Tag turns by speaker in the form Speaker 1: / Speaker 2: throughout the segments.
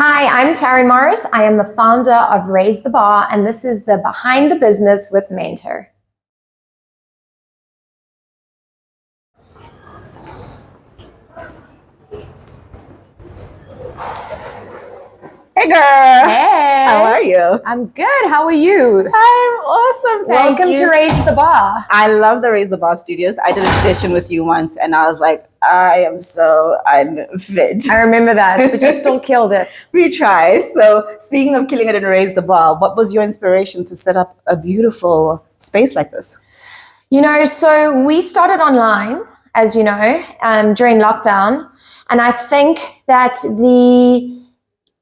Speaker 1: Hi, I'm Taryn Morris. I am the founder of Raise the Bar, and this is the Behind the Business with Mentor.
Speaker 2: Hey girl!
Speaker 1: Hey!
Speaker 2: How are you?
Speaker 1: I'm good. How are you?
Speaker 2: I'm awesome.
Speaker 1: Welcome to Raise the Bar.
Speaker 2: I love the Raise the Bar Studios. I did a session with you once and I was like, I am so unfit.
Speaker 1: I remember that, but you still killed it.
Speaker 2: We try. So speaking of killing it in Raise the Bar, what was your inspiration to set up a beautiful space like this?
Speaker 1: So we started online, as you know, during lockdown. And I think that the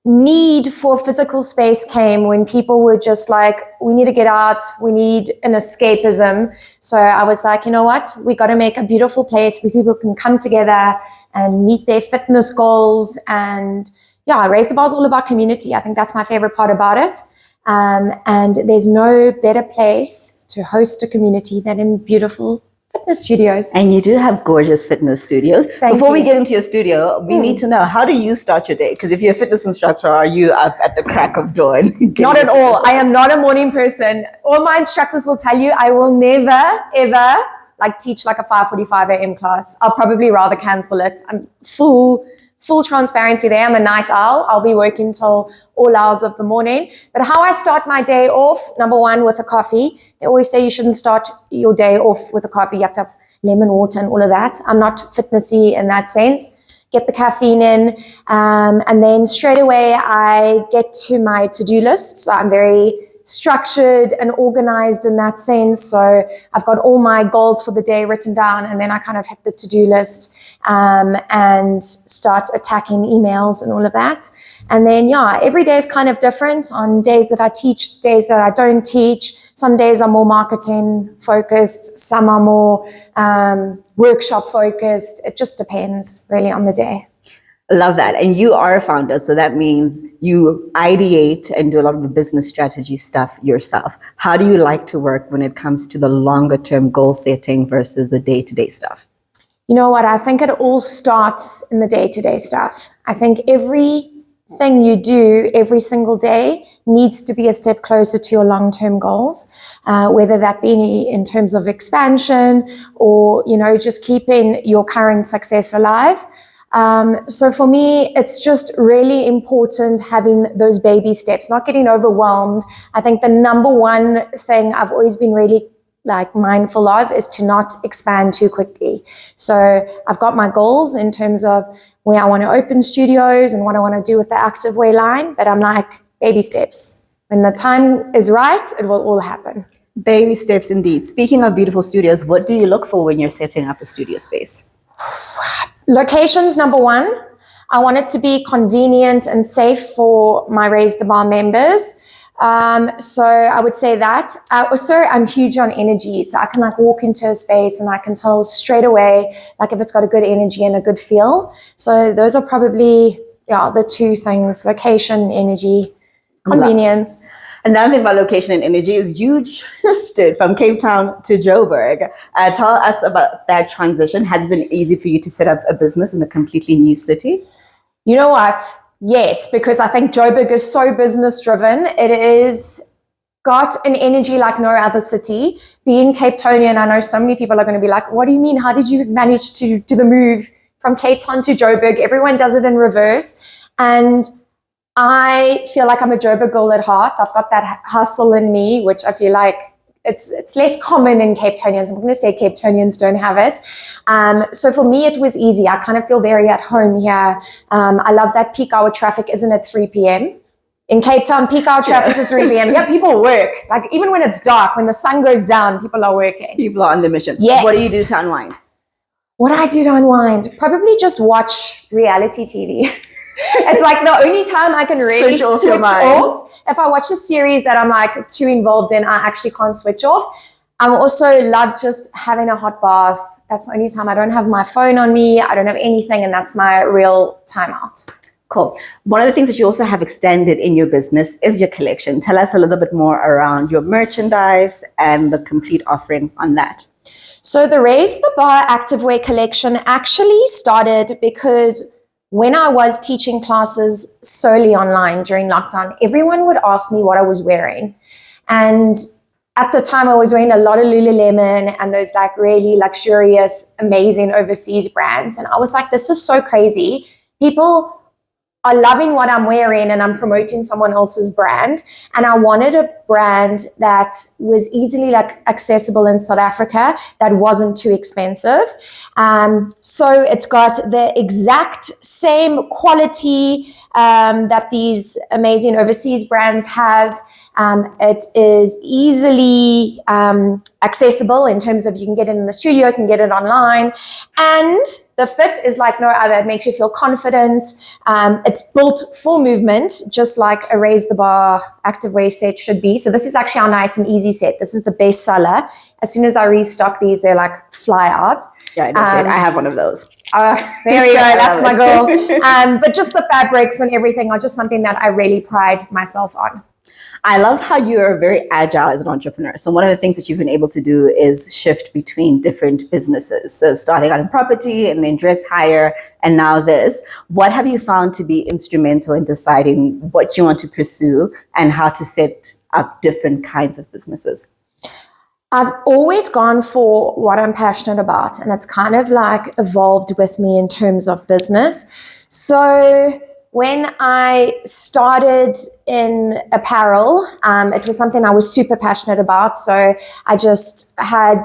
Speaker 1: need for physical space came when people were just like, we need to get out, we need an escapism. So I was like, you know what, we got to make a beautiful place where people can come together and meet their fitness goals. And yeah, Raise the Bar is all about community. I think that's my favorite part about it. And there's no better place to host a community than in beautiful fitness studios.
Speaker 2: And you do have gorgeous fitness studios. Before we get into your studio, we need to know, how do you start your day? Because if you're a fitness instructor, are you up at the crack of dawn?
Speaker 1: Not at all. I am not a morning person. All my instructors will tell you I will never, ever teach like a 5:45 a.m. class. I'll probably rather cancel it. I'm full transparency there. I'm a night owl. I'll be working till all hours of the morning. But how I start my day off, number one, with a coffee. They always say you shouldn't start your day off with a coffee. You have to have lemon water and all of that. I'm not fitnessy in that sense. Get the caffeine in. And then straight away, I get to my to-do list. So I'm very structured and organized in that sense. So I've got all my goals for the day written down, and then I kind of hit the to-do list and start attacking emails and all of that. And then, every day is kind of different. On days that I teach, days that I don't teach. Some days are more marketing focused, some are more workshop focused. It just depends really on the day.
Speaker 2: Love that. And you are a founder, so that means you ideate and do a lot of the business strategy stuff yourself. How do you like to work when it comes to the longer term goal setting versus the day-to-day stuff?
Speaker 1: You know what? I think it all starts in the day-to-day stuff. I think everything you do every single day needs to be a step closer to your long-term goals, whether that be in terms of expansion or, just keeping your current success alive. So for me, it's just really important having those baby steps, not getting overwhelmed. I think the number one thing I've always been really mindful of is to not expand too quickly. So I've got my goals in terms of where I want to open studios and what I want to do with the Activewear line, but I'm like, baby steps. When the time is right, it will all happen.
Speaker 2: Baby steps indeed. Speaking of beautiful studios, what do you look for when you're setting up a studio space?
Speaker 1: Locations, number one. I want it to be convenient and safe for my Raise the Bar members. So I would say that. Also, I'm huge on energy. So I can walk into a space and I can tell straight away, if it's got a good energy and a good feel. So those are probably, the two things: location, energy, convenience.
Speaker 2: Another thing about location and energy is you shifted from Cape Town to Joburg. Tell us about that transition. Has it been easy for you to set up a business in a completely new city?
Speaker 1: You know what? Yes, because I think Joburg is so business driven. It is got an energy like no other city. Being Cape Townian, I know so many people are going to be like, what do you mean? How did you manage to do the move from Cape Town to Joburg? Everyone does it in reverse. And I feel like I'm a Joburg girl at heart. I've got that hustle in me, which I feel like it's less common in Cape Townians. I'm going to say Cape Townians don't have it. So for me, it was easy. I kind of feel very at home here. I love that peak hour traffic isn't at 3 p.m. In Cape Town, peak hour traffic is 3 p.m. Yeah, people work. Even when it's dark, when the sun goes down, people are working.
Speaker 2: People are on the mission.
Speaker 1: Yes.
Speaker 2: What do you do to unwind?
Speaker 1: What I do to unwind? Probably just watch reality TV. It's the only time I can really switch off. If I watch a series that I'm too involved in, I actually can't switch off. I also love just having a hot bath. That's the only time I don't have my phone on me. I don't have anything, and that's my real time out.
Speaker 2: Cool. One of the things that you also have extended in your business is your collection. Tell us a little bit more around your merchandise and the complete offering on that.
Speaker 1: So the Raise the Bar Activewear collection actually started because when I was teaching classes solely online during lockdown, everyone would ask me what I was wearing. And at the time, I was wearing a lot of Lululemon and those like really luxurious, amazing overseas brands. And I was like, this is so crazy. People are loving what I'm wearing and I'm promoting someone else's brand. And I wanted a brand that was easily like accessible in South Africa, that wasn't too expensive. So it's got the exact same quality that these amazing overseas brands have. It is easily accessible in terms of you can get it in the studio, you can get it online, and the fit is like no other. It makes you feel confident. It's built for movement, just like a Raise the Bar activewear set should be. So this is actually our nice and easy set. This is the best seller. As soon as I restock these, they're like fly out.
Speaker 2: Yeah, it is great. I have one of those.
Speaker 1: There we go. That's my goal. But just the fabrics and everything are just something that I really pride myself on.
Speaker 2: I love how you're very agile as an entrepreneur. So one of the things that you've been able to do is shift between different businesses. So starting out in property and then dress hire and now this. What have you found to be instrumental in deciding what you want to pursue and how to set up different kinds of businesses?
Speaker 1: I've always gone for what I'm passionate about, and it's kind of like evolved with me in terms of business. So when I started in apparel, it was something I was super passionate about. So I just had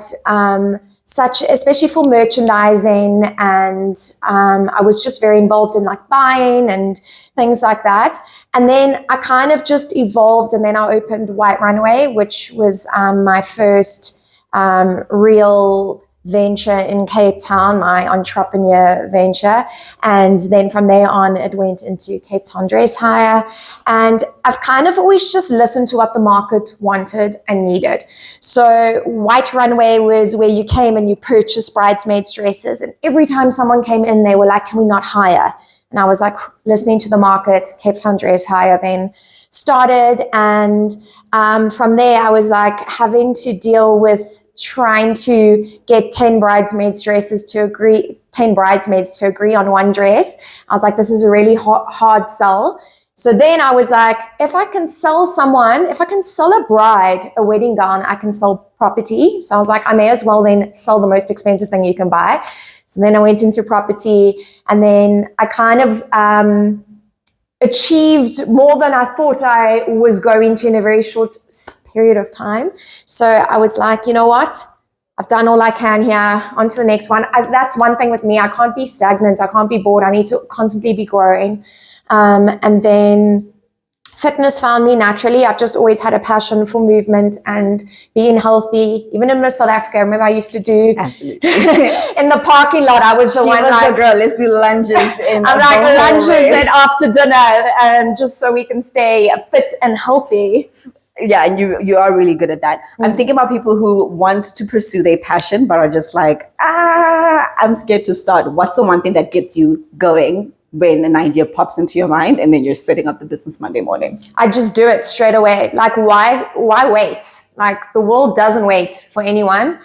Speaker 1: especially for merchandising, and I was just very involved in like buying and things like that. And then I kind of just evolved, and then I opened White Runway, which was my first real venture in Cape Town, my entrepreneur venture. And then from there on, it went into Cape Town Dress Hire. And I've kind of always just listened to what the market wanted and needed. So White Runway was where you came and you purchased bridesmaids dresses. And every time someone came in, they were like, can we not hire? And I was like, listening to the market. Cape Town Dress Hire then started. And from there, I was like having to deal with trying to get 10 bridesmaids to agree on one dress. I was like, this is a really hard sell. So then I was like, if I can sell a bride a wedding gown, I can sell property. So I was like, I may as well then sell the most expensive thing you can buy. So then I went into property, and then I kind of achieved more than I thought I was going to in a very short period of time. So I was like, you know what? I've done all I can here. On to the next one. That's one thing with me. I can't be stagnant. I can't be bored. I need to constantly be growing. And then fitness found me naturally. I've just always had a passion for movement and being healthy. Even in South Africa, I remember I used to do
Speaker 2: Absolutely.
Speaker 1: in the parking lot. I was the one like,
Speaker 2: the girl, let's do lunges in
Speaker 1: I'm like lunges and after dinner, just so we can stay fit and healthy.
Speaker 2: Yeah, and you are really good at that. I'm thinking about people who want to pursue their passion but are just like, I'm scared to start. What's the one thing that gets you going when an idea pops into your mind and then you're setting up the business Monday morning?
Speaker 1: I just do it straight away. Like, why wait? Like, the world doesn't wait for anyone.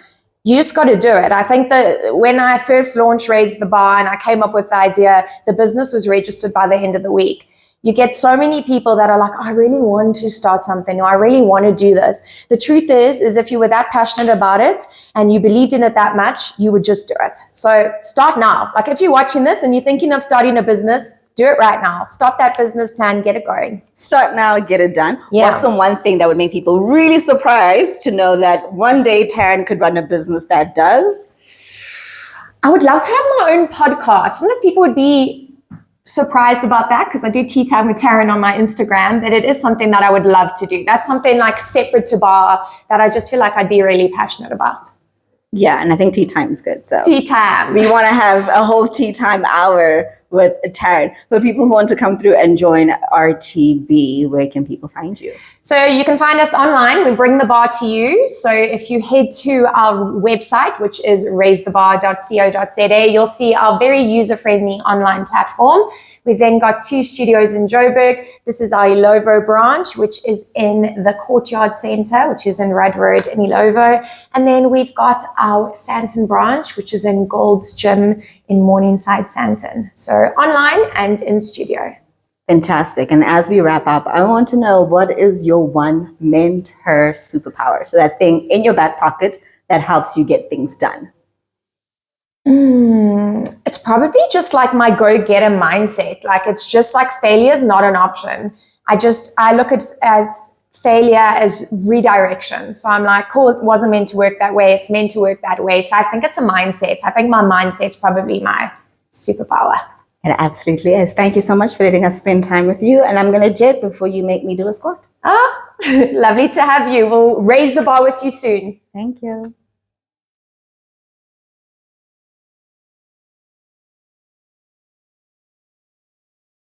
Speaker 1: You just got to do it. I think that when I first launched Raise the Bar and I came up with the idea, the business was registered by the end of the week. You get so many people that are like, I really want to start something, or I really want to do this. The truth is if you were that passionate about it and you believed in it that much, you would just do it. So start now. Like, if you're watching this and you're thinking of starting a business, do it right now. Start that business plan, get it going.
Speaker 2: Start now, get it done.
Speaker 1: Yeah.
Speaker 2: What's the one thing that would make people really surprised to know that one day Taryn could run a business that does?
Speaker 1: I would love to have my own podcast. I don't know if people would be surprised about that, because I do Tea Time with Taryn on my Instagram, but it is something that I would love to do. That's something like separate to bar that I just feel like I'd be really passionate about.
Speaker 2: Yeah, and I think tea time is good. So
Speaker 1: Tea time.
Speaker 2: We want to have a whole tea time hour with Taryn. For people who want to come through and join RTB, where can people find you?
Speaker 1: So you can find us online. We bring the bar to you. So if you head to our website, which is raisethebar.co.za, you'll see our very user-friendly online platform. We've then got 2 studios in Joburg. This is our Ilovo branch, which is in the Courtyard Centre, which is in Rudd Road in Ilovo. And then we've got our Sandton branch, which is in Gold's Gym in Morningside, Sandton. So online and in studio.
Speaker 2: Fantastic. And as we wrap up, I want to know, what is your one mentor superpower? So that thing in your back pocket that helps you get things done.
Speaker 1: It's probably just like my go-getter mindset. Like, it's just like failure is not an option. I look at as failure as redirection. So I'm like, cool, it wasn't meant to work that way. It's meant to work that way. So I think it's a mindset. I think my mindset's probably my superpower.
Speaker 2: It absolutely is. Thank you so much for letting us spend time with you. And I'm going to jet before you make me do a squat.
Speaker 1: Lovely to have you. We'll raise the bar with you soon.
Speaker 2: Thank you.